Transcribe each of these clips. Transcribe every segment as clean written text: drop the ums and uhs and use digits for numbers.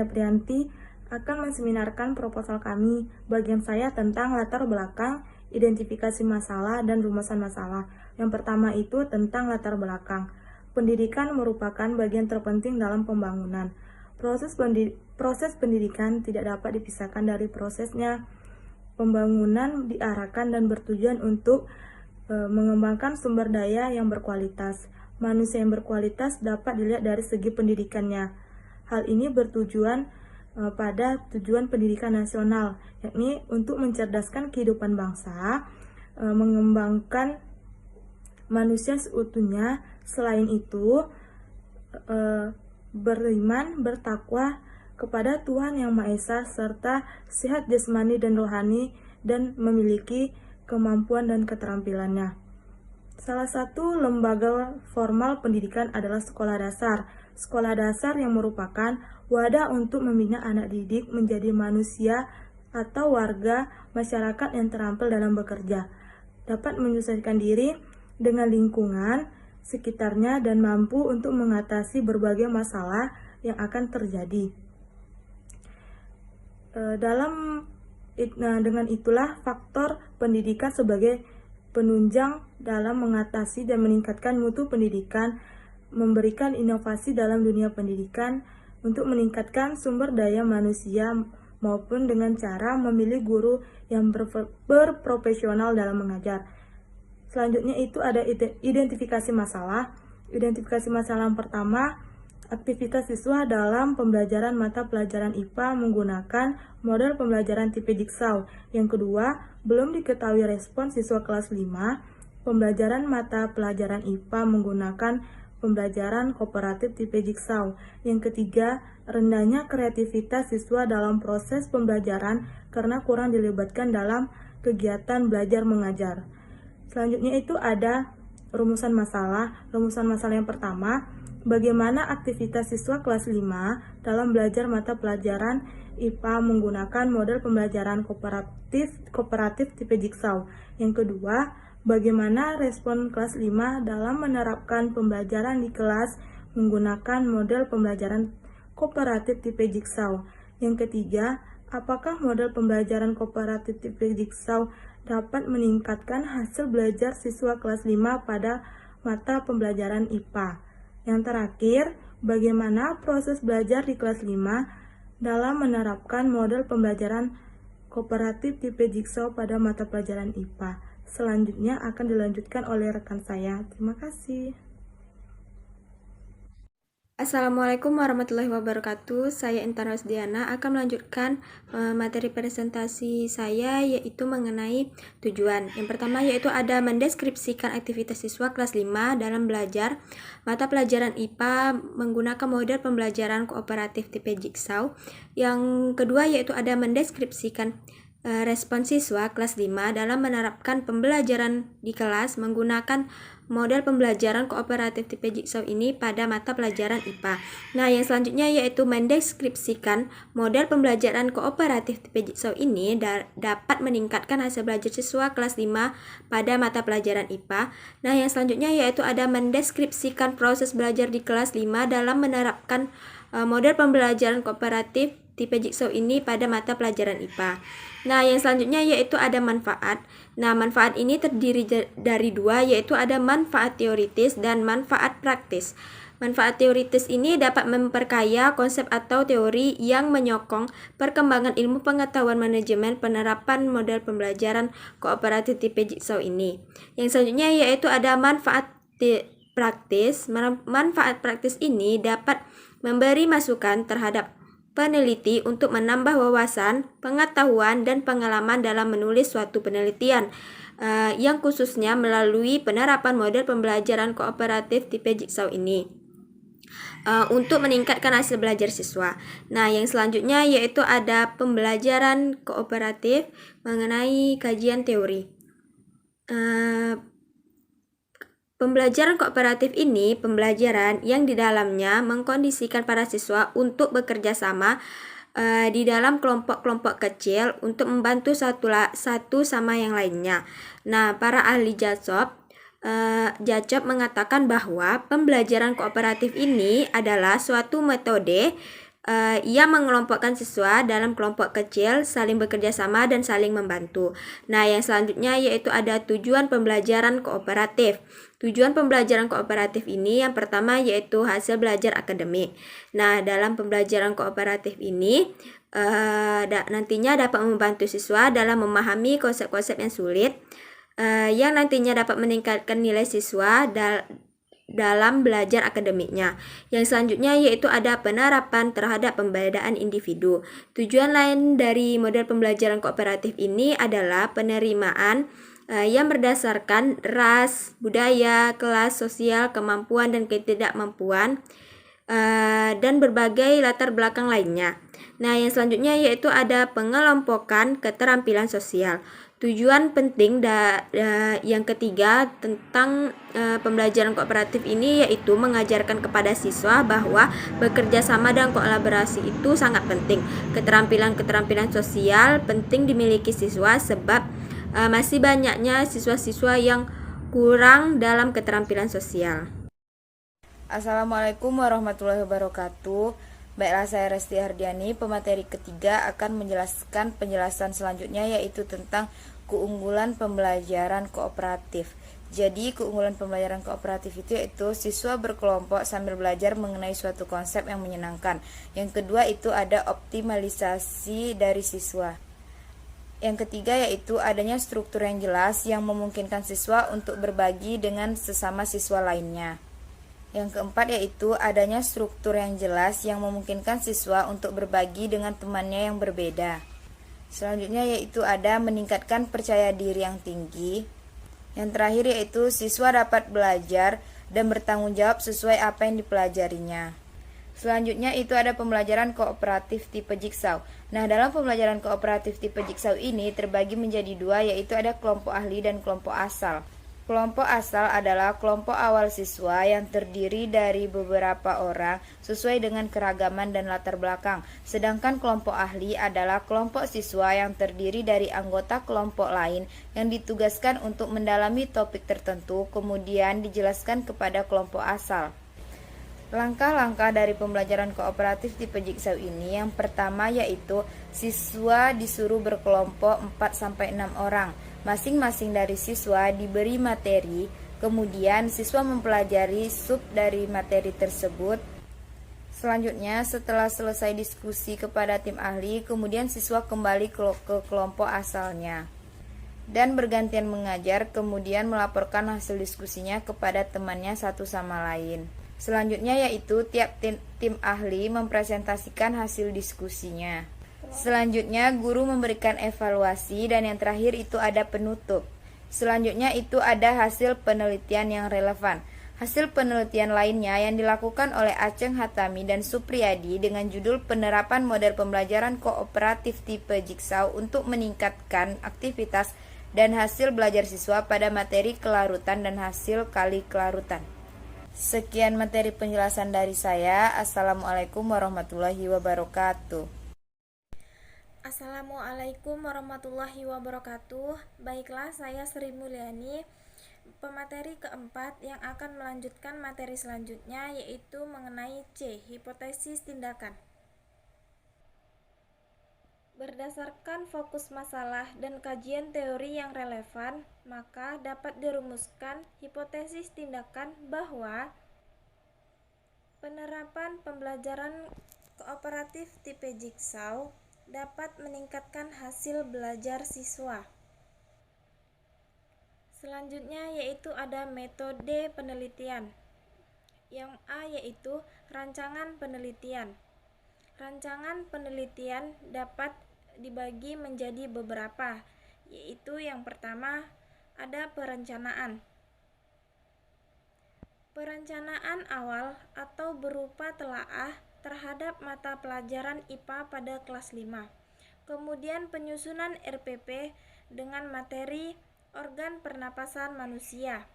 Prianti akan menseminarkan proposal kami. Bagian saya tentang latar belakang, identifikasi masalah, dan rumusan masalah. Yang pertama itu tentang latar belakang. Pendidikan merupakan bagian terpenting dalam pembangunan. Proses pendidikan tidak dapat dipisahkan dari prosesnya. Pembangunan diarahkan dan bertujuan untuk mengembangkan sumber daya yang berkualitas. Manusia yang berkualitas dapat dilihat dari segi pendidikannya. Hal ini bertujuan pada tujuan pendidikan nasional, yakni untuk mencerdaskan kehidupan bangsa, mengembangkan manusia seutuhnya. Selain itu, beriman, bertakwa kepada Tuhan Yang Maha Esa, serta sehat jasmani dan rohani, dan memiliki kemampuan dan keterampilannya. Salah satu lembaga formal pendidikan adalah sekolah dasar. Sekolah dasar yang merupakan wadah untuk membina anak didik menjadi manusia atau warga masyarakat yang terampil dalam bekerja, dapat menyesuaikan diri dengan lingkungan sekitarnya, dan mampu untuk mengatasi berbagai masalah yang akan terjadi. Dengan itulah faktor pendidikan sebagai penunjang dalam mengatasi dan meningkatkan mutu pendidikan, memberikan inovasi dalam dunia pendidikan untuk meningkatkan sumber daya manusia, maupun dengan cara memilih guru yang berprofesional dalam mengajar. Selanjutnya itu ada identifikasi masalah. Identifikasi masalah yang pertama, aktivitas siswa dalam pembelajaran mata pelajaran IPA menggunakan model pembelajaran tipe Jigsaw. Yang kedua, belum diketahui respon siswa kelas 5 pembelajaran mata pelajaran IPA menggunakan pembelajaran kooperatif tipe Jigsaw. Yang ketiga, rendahnya kreativitas siswa dalam proses pembelajaran karena kurang dilibatkan dalam kegiatan belajar mengajar. Selanjutnya itu ada rumusan masalah. Rumusan masalah yang pertama, bagaimana aktivitas siswa kelas 5 dalam belajar mata pelajaran IPA menggunakan model pembelajaran kooperatif tipe Jigsaw. Yang kedua, bagaimana respon kelas 5 dalam menerapkan pembelajaran di kelas menggunakan model pembelajaran kooperatif tipe Jigsaw. Yang ketiga, apakah model pembelajaran kooperatif tipe Jigsaw dapat meningkatkan hasil belajar siswa kelas 5 pada mata pembelajaran IPA. Yang terakhir, bagaimana proses belajar di kelas 5 dalam menerapkan model pembelajaran kooperatif tipe Jigsaw pada mata pelajaran IPA. Selanjutnya akan dilanjutkan oleh rekan saya. Terima kasih. Assalamualaikum warahmatullahi wabarakatuh. Saya Intan Rosdiana akan melanjutkan materi presentasi saya, yaitu mengenai tujuan. Yang pertama yaitu ada mendeskripsikan aktivitas siswa kelas 5 dalam belajar mata pelajaran IPA menggunakan model pembelajaran kooperatif tipe Jigsaw. Yang kedua yaitu ada mendeskripsikan respon siswa kelas 5 dalam menerapkan pembelajaran di kelas menggunakan model pembelajaran kooperatif tipe Jigsaw ini pada mata pelajaran IPA. Nah, yang selanjutnya yaitu mendeskripsikan model pembelajaran kooperatif tipe Jigsaw ini dapat meningkatkan hasil belajar siswa kelas 5 pada mata pelajaran IPA. Nah, yang selanjutnya yaitu ada mendeskripsikan proses belajar di kelas 5 dalam menerapkan model pembelajaran kooperatif tipe Jigsaw ini pada mata pelajaran IPA. Nah, yang selanjutnya yaitu ada manfaat. Nah, manfaat ini terdiri dari dua, yaitu ada manfaat teoritis dan manfaat praktis. Manfaat teoritis ini dapat memperkaya konsep atau teori yang menyokong perkembangan ilmu pengetahuan manajemen penerapan model pembelajaran kooperatif tipe Jigsaw ini. Yang selanjutnya yaitu ada manfaat praktis. Manfaat praktis ini dapat memberi masukan terhadap peneliti untuk menambah wawasan, pengetahuan, dan pengalaman dalam menulis suatu penelitian, yang khususnya melalui penerapan model pembelajaran kooperatif tipe Jigsaw ini untuk meningkatkan hasil belajar siswa. Nah, yang selanjutnya yaitu ada pembelajaran kooperatif mengenai kajian teori. Pembelajaran kooperatif ini pembelajaran yang di dalamnya mengkondisikan para siswa untuk bekerja sama di dalam kelompok-kelompok kecil untuk membantu satu sama yang lainnya. Nah, para ahli Jacop mengatakan bahwa pembelajaran kooperatif ini adalah suatu metode ia mengelompokkan siswa dalam kelompok kecil, saling bekerja sama dan saling membantu. Nah, yang selanjutnya yaitu ada tujuan pembelajaran kooperatif. Tujuan pembelajaran kooperatif ini yang pertama yaitu hasil belajar akademik. Nah, dalam pembelajaran kooperatif ini nantinya dapat membantu siswa dalam memahami konsep-konsep yang sulit, yang nantinya dapat meningkatkan nilai siswa dalam belajar akademiknya. Yang selanjutnya yaitu ada penerapan terhadap pembedaan individu. Tujuan lain dari model pembelajaran kooperatif ini adalah penerimaan yang berdasarkan ras, budaya, kelas sosial, kemampuan dan ketidakmampuan, dan berbagai latar belakang lainnya. Nah, yang selanjutnya yaitu ada pengelompokan keterampilan sosial. Tujuan penting yang ketiga tentang pembelajaran kooperatif ini yaitu mengajarkan kepada siswa bahwa bekerja sama dan kolaborasi itu sangat penting. Keterampilan-keterampilan sosial penting dimiliki siswa sebab masih banyaknya siswa-siswa yang kurang dalam keterampilan sosial. Assalamualaikum warahmatullahi wabarakatuh. Baiklah, saya Resti Hardiani, pemateri ketiga akan menjelaskan penjelasan selanjutnya yaitu tentang keunggulan pembelajaran kooperatif. Jadi, keunggulan pembelajaran kooperatif itu yaitu siswa berkelompok sambil belajar mengenai suatu konsep yang menyenangkan. Yang kedua itu ada optimalisasi dari siswa. Yang ketiga yaitu adanya struktur yang jelas yang memungkinkan siswa untuk berbagi dengan sesama siswa lainnya. Yang keempat yaitu adanya struktur yang jelas yang memungkinkan siswa untuk berbagi dengan temannya yang berbeda. Selanjutnya yaitu ada meningkatkan percaya diri yang tinggi. Yang terakhir yaitu siswa dapat belajar dan bertanggung jawab sesuai apa yang dipelajarinya. Selanjutnya itu ada pembelajaran kooperatif tipe Jigsaw. Nah, dalam pembelajaran kooperatif tipe Jigsaw ini terbagi menjadi dua, yaitu ada kelompok ahli dan kelompok asal. Kelompok asal adalah kelompok awal siswa yang terdiri dari beberapa orang sesuai dengan keragaman dan latar belakang. Sedangkan kelompok ahli adalah kelompok siswa yang terdiri dari anggota kelompok lain yang ditugaskan untuk mendalami topik tertentu, kemudian dijelaskan kepada kelompok asal. Langkah-langkah dari pembelajaran kooperatif tipe Jigsaw ini yang pertama yaitu siswa disuruh berkelompok 4-6 orang. Masing-masing dari siswa diberi materi, kemudian siswa mempelajari sub dari materi tersebut. Selanjutnya, setelah selesai diskusi kepada tim ahli, kemudian siswa kembali ke kelompok asalnya dan bergantian mengajar, kemudian melaporkan hasil diskusinya kepada temannya satu sama lain. Selanjutnya yaitu tiap tim ahli mempresentasikan hasil diskusinya. Selanjutnya guru memberikan evaluasi dan yang terakhir itu ada penutup. Selanjutnya itu ada hasil penelitian yang relevan. Hasil penelitian lainnya yang dilakukan oleh Aceng Hatami dan Supriyadi dengan judul penerapan model pembelajaran kooperatif tipe Jigsaw untuk meningkatkan aktivitas dan hasil belajar siswa pada materi kelarutan dan hasil kali kelarutan. Sekian materi penjelasan dari saya. Assalamualaikum warahmatullahi wabarakatuh. Assalamualaikum warahmatullahi wabarakatuh. Baiklah, saya Sri Mulyani, pemateri keempat yang akan melanjutkan materi selanjutnya yaitu mengenai C, hipotesis tindakan. Berdasarkan fokus masalah dan kajian teori yang relevan, maka dapat dirumuskan hipotesis tindakan bahwa penerapan pembelajaran kooperatif tipe Jigsaw dapat meningkatkan hasil belajar siswa. Selanjutnya yaitu ada metode penelitian. Yang A yaitu rancangan penelitian. Rancangan penelitian dapat dibagi menjadi beberapa, yaitu yang pertama ada perencanaan. Perencanaan awal atau berupa telaah terhadap mata pelajaran IPA pada kelas 5. Kemudian penyusunan RPP dengan materi organ pernapasan manusia.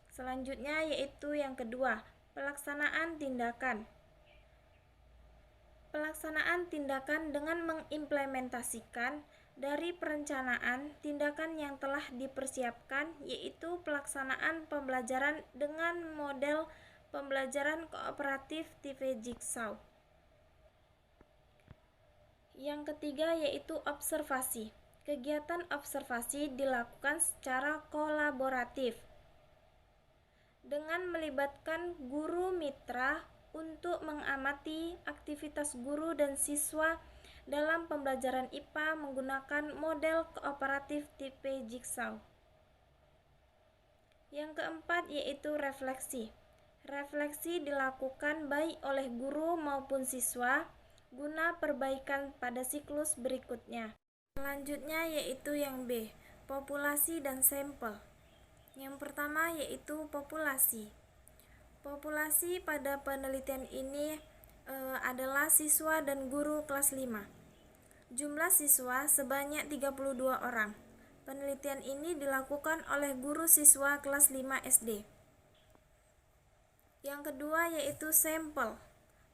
Selanjutnya yaitu yang kedua, pelaksanaan tindakan. Pelaksanaan tindakan dengan mengimplementasikan dari perencanaan tindakan yang telah dipersiapkan, yaitu pelaksanaan pembelajaran dengan model pembelajaran kooperatif tipe Jigsaw. Yang ketiga yaitu observasi. Kegiatan observasi dilakukan secara kolaboratif dengan melibatkan guru mitra untuk mengamati aktivitas guru dan siswa dalam pembelajaran IPA menggunakan model kooperatif tipe jigsaw. Yang keempat yaitu refleksi. Refleksi dilakukan baik oleh guru maupun siswa guna perbaikan pada siklus berikutnya. Selanjutnya yaitu yang B, populasi dan sampel. Yang pertama yaitu populasi. Populasi pada penelitian ini adalah siswa dan guru kelas 5. Jumlah siswa sebanyak 32 orang. Penelitian ini dilakukan oleh guru siswa kelas 5 SD. Yang kedua yaitu sampel.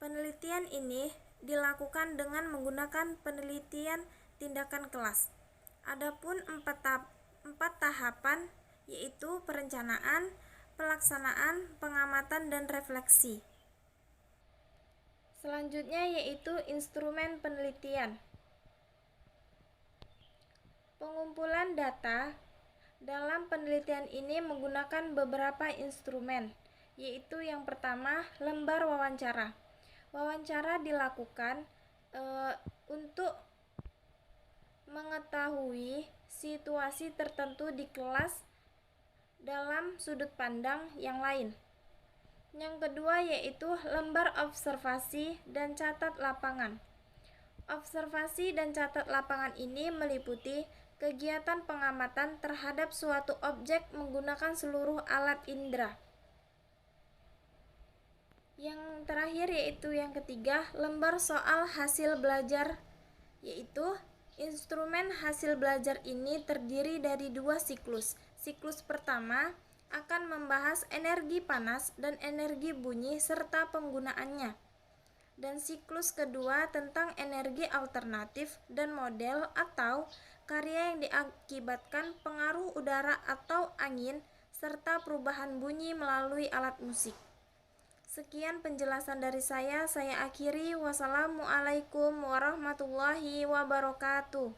Penelitian ini dilakukan dengan menggunakan penelitian tindakan kelas. Adapun empat tahapan yaitu perencanaan, pelaksanaan, pengamatan, dan refleksi. Selanjutnya yaitu instrumen penelitian. Pengumpulan data dalam penelitian ini menggunakan beberapa instrumen, yaitu yang pertama lembar wawancara. Wawancara dilakukan untuk mengetahui situasi tertentu di kelas dalam sudut pandang yang lain. Yang kedua yaitu lembar observasi dan catat lapangan. Observasi dan catat lapangan ini meliputi kegiatan pengamatan terhadap suatu objek menggunakan seluruh alat indera. Yang terakhir yaitu yang ketiga, lembar soal hasil belajar, yaitu instrumen hasil belajar ini terdiri dari 2 siklus. Siklus pertama akan membahas energi panas dan energi bunyi serta penggunaannya. Dan siklus kedua tentang energi alternatif dan model atau karya yang diakibatkan pengaruh udara atau angin serta perubahan bunyi melalui alat musik. Sekian penjelasan dari saya akhiri. Wassalamualaikum warahmatullahi wabarakatuh.